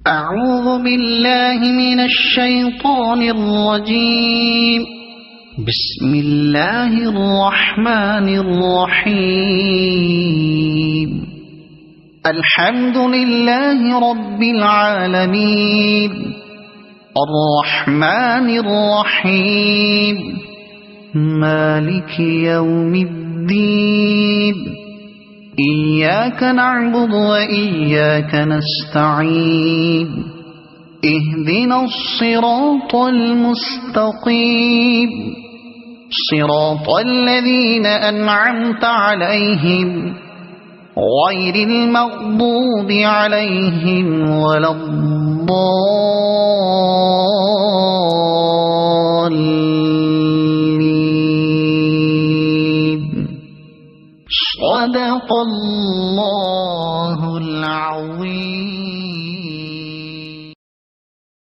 أعوذ بالله من الشيطان الرجيم. بسم الله الرحمن الرحيم. الحمد لله رب العالمين الرحمن الرحيم مالك يوم الدين. إياك نعبد وإياك نستعين. اهدنا الصراط المستقيم صراط الذين أنعمت عليهم غير المغضوب عليهم ولا الضالين. صدق الله العظيم.